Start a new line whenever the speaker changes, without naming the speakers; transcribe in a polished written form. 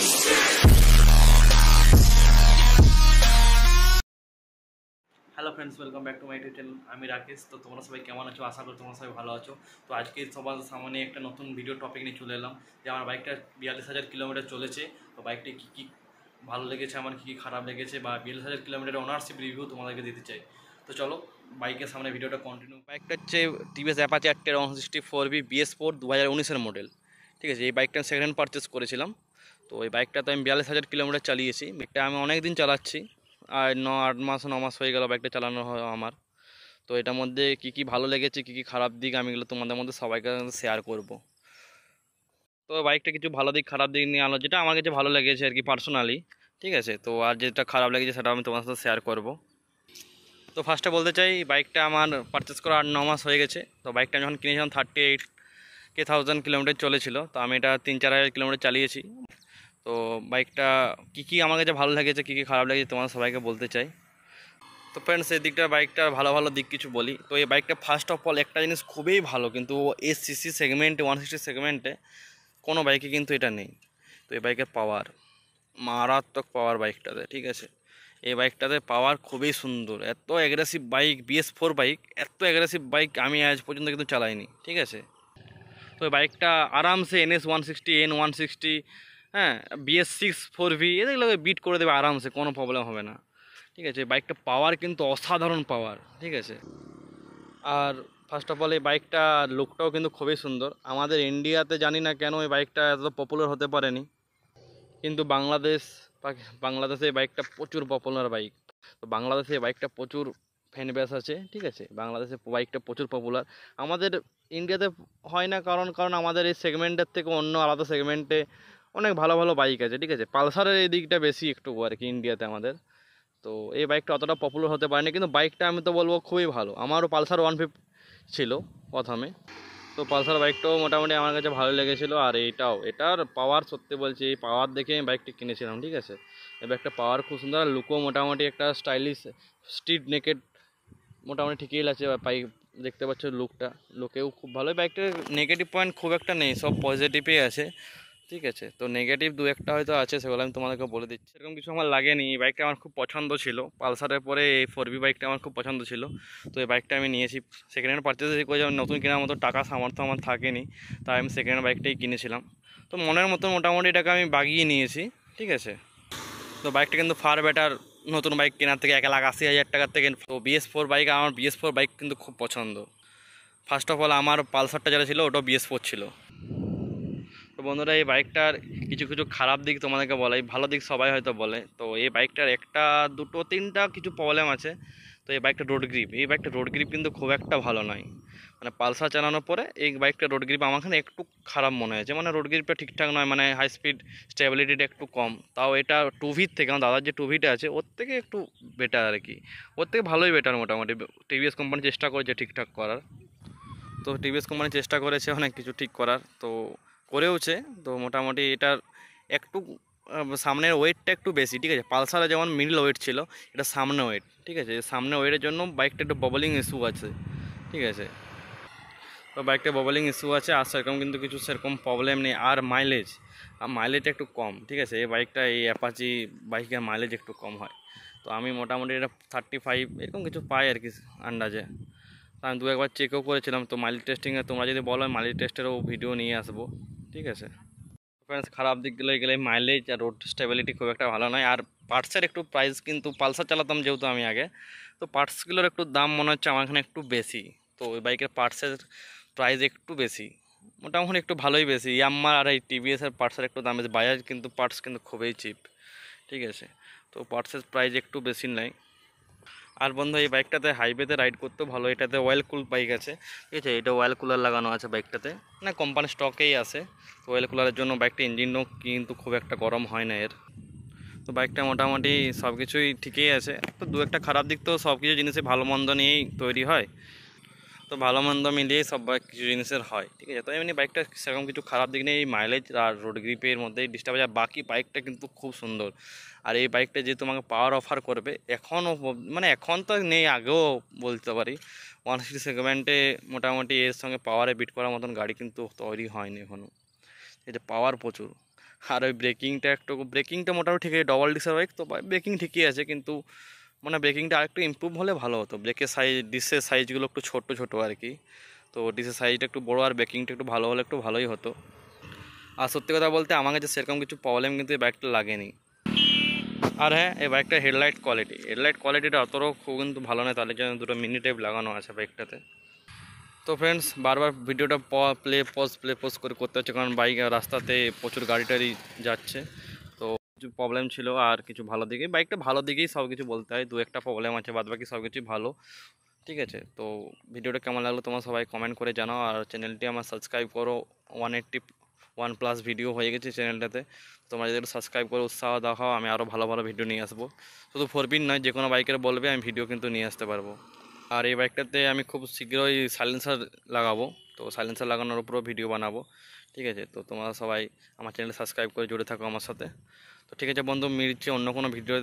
Hello friends, welcome back to my YouTube channel. আমি রাকেশ। তো তোমরা সবাই কেমন আছো? আশা করি তোমরা সবাই ভালো আছো। তো আজকে সবার সামনে একটা নতুন ভিডিও টপিক নিয়ে চলে এলাম যে আমার বাইকটা 42,000 কিলোমিটার চলেছে। তো বাইকটি কী কী ভালো লেগেছে, আমার কী কী খারাপ লেগেছে, বা 42,000 কিলোমিটার ওনারশিপ রিভিউ তোমাদেরকে দিতে চাই। তো চলো বাইকের সামনে ভিডিওটা কন্টিনিউ। বাইকটা হচ্ছে TVS Apache RTR 164V BS4 2019-এর মডেল। ঠিক আছে, এই বাইকটা সেকেন্ড হ্যান্ড পারচেস করেছিলাম। তো এই বাইকটা তো আমি 42,000 কিলোমিটার চালিয়েছি। বাইকটা আমি অনেক দিন চালাচ্ছি, আর 8 মাস হয়ে গেল বাইকটা চালানো হয় আমার। তো এটার মধ্যে কী কী ভালো লেগেছে, কী কী খারাপ দিক, আমি এগুলো তোমাদের মধ্যে সবাইকে শেয়ার করব। তো বাইকটা কিছু ভালো দিক খারাপ দিক নিয়ে আলো, যেটা আমার কাছে ভালো লেগেছে আর কি পার্সোনালি। ঠিক আছে, তো আর যেটা খারাপ লেগেছে সেটা আমি তোমার সাথে শেয়ার করব। তো ফার্স্টে বলতে চাই, বাইকটা আমার পারচেস করা 8-9 মাস হয়ে গেছে। তো বাইকটা যখন কিনেছিলাম 38,000 কিলোমিটার চলেছিল। তো আমি এটা 3-4 হাজার কিলোমিটার চালিয়েছি। তো বাইকটা কী কী আমার কাছে ভালো লেগেছে, কী কী খারাপ লেগেছে তোমার সবাইকে বলতে চাই। তো ফ্রেন্ডস, এই দিকটার বাইকটার ভালো ভালো দিক কিছু বলি। তো এই বাইকটা ফার্স্ট অফ অল একটা জিনিস খুবই ভালো, কিন্তু এই সিসি সেগমেন্টে 160 সেগমেন্টে কোনো বাইকে কিন্তু এটা নেই। তো এই বাইকের পাওয়ার মারাত্মক পাওয়ার বাইকটাতে। ঠিক আছে, এই বাইকটাতে পাওয়ার খুবই সুন্দর। এত অ্যাগ্রেসিভ বাইক, BS4 বাইক, এত অ্যাগ্রেসিভ বাইক আমি আজ পর্যন্ত কিন্তু চালাইনি। ঠিক আছে, তো এই বাইকটা আরামসে NS160, N160, হ্যাঁ, BS6 4V এগুলোকে বিট করে দেবে আরামসে, কোনো প্রবলেম হবে না। ঠিক আছে, বাইকটা পাওয়ার কিন্তু অসাধারণ পাওয়ার। ঠিক আছে, আর ফার্স্ট অফ অল এই বাইকটা লুকটাও কিন্তু খুবই সুন্দর। আমাদের ইন্ডিয়াতে জানি না কেন এই বাইকটা এত পপুলার হতে পারেনি, কিন্তু বাংলাদেশে এই বাইকটা প্রচুর পপুলার বাইক। তো বাংলাদেশে এই বাইকটা প্রচুর ফ্যান বেস আছে। ঠিক আছে, বাংলাদেশে বাইকটা প্রচুর পপুলার। আমাদের ইন্ডিয়াতে হয় না, কারণ আমাদের এই সেগমেন্টের থেকে অন্য আলাদা সেগমেন্টে অনেক ভালো ভালো বাইক আছে। ঠিক আছে, পালসারের এই দিকটা বেশি একটু আর কি ইন্ডিয়াতে আমাদের। তো এই বাইকটা অতটা পপুলার হতে পারেনি, কিন্তু বাইকটা আমি তো বলবো খুবই ভালো। আমারও পালসার 150 ছিল প্রথমে। তো পালসার বাইকটাও মোটামুটি আমার কাছে ভালো লেগেছিলো। আর এটার পাওয়ার, সত্যি বলছি, এই পাওয়ার দেখে আমি বাইকটি কিনেছিলাম। ঠিক আছে, এই বাইকটা পাওয়ার খুব সুন্দর, আর লুকও মোটামুটি একটা স্টাইলিশ স্ট্রিট নেকেড মোটামুটি ঠিকই লাগছে। বাইক দেখতে পাচ্ছ লুকেও খুব ভালো। বাইকটার নেগেটিভ পয়েন্ট খুব একটা নেই, সব পজিটিভই আছে। ঠিক আছে, তো নেগেটিভ দু একটা হয়তো আছে, সেগুলো আমি তোমাদেরকে বলে দিচ্ছি। সেরকম কিছু আমার লাগেনি। এই বাইকটা আমার খুব পছন্দ ছিল। পালসারের পরে এই 4V বাইকটা আমার খুব পছন্দ ছিল। তো এই বাইকটা আমি নিয়েছি সেকেন্ড হ্যান্ড পারচেস করে। যখন নতুন কেনার মতো টাকা সামর্থ্য আমার থাকেনি, তাই আমি সেকেন্ড হ্যান্ড বাইকটাই কিনেছিলাম। তো মনের মতো মোটামুটি এটাকে আমি বাগিয়ে নিয়েছি। ঠিক আছে, তো বাইকটা কিন্তু ফার বেটার নতুন বাইক কেনার থেকে 1,80,000 টাকার থেকে। তো BS4 বাইক, আমার BS4 বাইক কিন্তু খুব পছন্দ। ফার্স্ট অফ অল আমার পালসারটা যেটা ছিল ওটাও BS4 ছিল। তো বন্ধুরা, এই বাইকটার কিছু কিছু খারাপ দিক তোমাদেরকে বলে, ভালো দিক সবাই হয়তো বলে। তো এই বাইকটার একটা দুটো তিনটা কিছু প্রবলেম আছে। তো এই বাইকটা রোড গ্রিপ কিন্তু খুব একটা ভালো নয়। মানে পালসার চালানোর পরে এই বাইকটা রোড গ্রিপ আমার এখানে একটু খারাপ মনে হয়েছে। মানে রোড গ্রিপটা ঠিকঠাক নয়, মানে হাই স্পিড স্টেবিলিটিটা একটু কম। তাও এটা 2Vর থেকে, আমার দাদার যে 2Vটা আছে ওর থেকে একটু বেটার আর কি। ওর থেকে ভালোই বেটার মোটামুটি। টিভিএস কোম্পানি চেষ্টা করেছে ঠিকঠাক করার। তো টিভিএস কোম্পানি চেষ্টা করেছে অনেক কিছু ঠিক করার, তো করেওছে। তো মোটামুটি এটার একটু সামনের ওয়েটটা একটু বেশি। ঠিক আছে, পালসারে যেমন মিডল ওয়েট ছিল, এটা সামনে ওয়েট। ঠিক আছে, সামনে ওয়েটের জন্য বাইকটা একটু ববলিং ইস্যু আছে। ঠিক আছে, তো বাইকটা ববলিং ইস্যু আছে, আর সেরকম কিন্তু কিছু সেরকম প্রবলেম নেই। আর মাইলেজটা একটু কম। ঠিক আছে, এই বাইকটা, এই অ্যাপাচি বাইকের মাইলেজ একটু কম হয়। তো আমি মোটামুটি এটা 35 এরকম কিছু পাই আর কি আন্দাজে। আমি দু একবার চেকও করেছিলাম। তো মাইলেজ টেস্টিংয়ে তোমরা যদি বলো, মাইলেজ টেস্টেরও ভিডিও নিয়ে আসবো। ঠিক আছে ফ্রেন্ডস, খারাপ দিকগুলো গেলে মাইলেজ আর রোড স্টেবিলিটি খুব একটা ভালো নয়। আর পার্টসের একটু প্রাইস, কিন্তু পালসার চালাতাম যেহেতু আমি আগে, তো পার্টসগুলোর একটু দাম মনে হচ্ছে আমার এখানে একটু বেশি। তো ওই বাইকের পার্টসের প্রাইস একটু বেশি, মোটামুটি একটু ভালোই বেশি। ইয়াম্মার আর এই টিভিএসের পার্টসের একটু দাম বেশি। বাজাজ কিন্তু পার্টস কিন্তু খুবই চিপ। ঠিক আছে, তো পার্টসের প্রাইস একটু বেশি নেয়। আর বন্ধু, এই বাইকটাতে হাইওয়েতে রাইড করতেও ভালো। এটাতে অয়েল কুল বাইক আছে। ঠিক আছে, এটা অয়েল কুলার লাগানো আছে বাইকটাতে, না কোম্পানির স্টকেই আছে। তো অয়েল কুলারের জন্য বাইকটা ইঞ্জিনও কিন্তু খুব একটা গরম হয় না এর। তো বাইকটা মোটামুটি সব কিছুই ঠিকই আছে। তো দু একটা খারাপ দিক তো সব কিছু জিনিসে ভালো মন্দ নিয়েই তৈরি হয়। তো ভালো মন্দ মিলিয়েই সব বাইক কিছু জিনিসের হয়। ঠিক আছে, তো এমনি বাইকটা সেরকম কিছু খারাপ দিক নেই। এই মাইলেজ আর রোড গ্রিপের মধ্যেই ডিস্টার্ব আছে। বাকি বাইকটা কিন্তু খুব সুন্দর। আর এই বাইকটা যে তোমাকে পাওয়ার অফার করবে এখনও, মানে এখন তো নেই, আগেও বলতে পারি, 160 সেগমেন্টে মোটামুটি এর সঙ্গে পাওয়ারে বিট করার মতন গাড়ি কিন্তু তৈরি হয়নি এখনও। এটা পাওয়ার প্রচুর। আর ওই ব্রেকিংটা মোটামুটি ঠিক আছে, ডবল ডিসের বাইক তো ব্রেকিং ঠিকই আছে, কিন্তু মানে ব্রেকিংটা আরেকটু ইমপ্রুভ হলে ভালো হতো। ব্রেকের ডিসের সাইজগুলো একটু ছোট ছোট আর কি, তো ডিসের সাইজটা একটু বড়ো আর ব্রেকিংটা একটু ভালো হলে একটু ভালোই হতো। আর সত্যি কথা বলতে আমার কাছে সেরকম কিছু প্রবলেম কিন্তু এই বাইকটা লাগেনি। আর হ্যাঁ, এই বাইকটার হেডলাইট কোয়ালিটিটা অতটাও খুব কিন্তু ভালো নয়, তাদের জন্য দুটো মিনি টেপ লাগানো আছে বাইকটাতে। তো ফ্রেন্ডস, বারবার ভিডিওটা প্লে পজ করে করতে হচ্ছে, কারণ বাইক রাস্তাতে প্রচুর গাড়ি টাড়ি যাচ্ছে। তো কিছু প্রবলেম ছিল আর কিছু ভালো দিকে, বাইকটা ভালো দিকেই সব কিছু বলতে হয়, দু একটা প্রবলেম আছে, বাদ বাকি সব কিছুই ভালো। ঠিক আছে, তো ভিডিওটা কেমন লাগলো তোমরা সবাই কমেন্ট করে জানাও, আর চ্যানেলটি আমার সাবস্ক্রাইব করো। 181+ ভিডিও হয়ে গেছে চ্যানেলটাতে, তোমরা যদি সাবস্ক্রাইব করে উৎসাহ দেখাও, আমি আরও ভালো ভালো ভিডিও নিয়ে আসবো। শুধু 4 নয়, যে কোনো বাইকের বলবে আমি ভিডিও কিন্তু নিয়ে আসতে পারবো। আর এই বাইকটাতে আমি খুব শীঘ্রই সাইলেন্সার লাগাবো, তো সাইলেন্সার লাগানোর উপরও ভিডিও বানাবো। ঠিক আছে, তো তোমরা সবাই আমার চ্যানেল সাবস্ক্রাইব করে জুড়ে থাকো আমার সাথে। তো ঠিক আছে বন্ধু, মিলছি অন্য কোনো ভিডিও।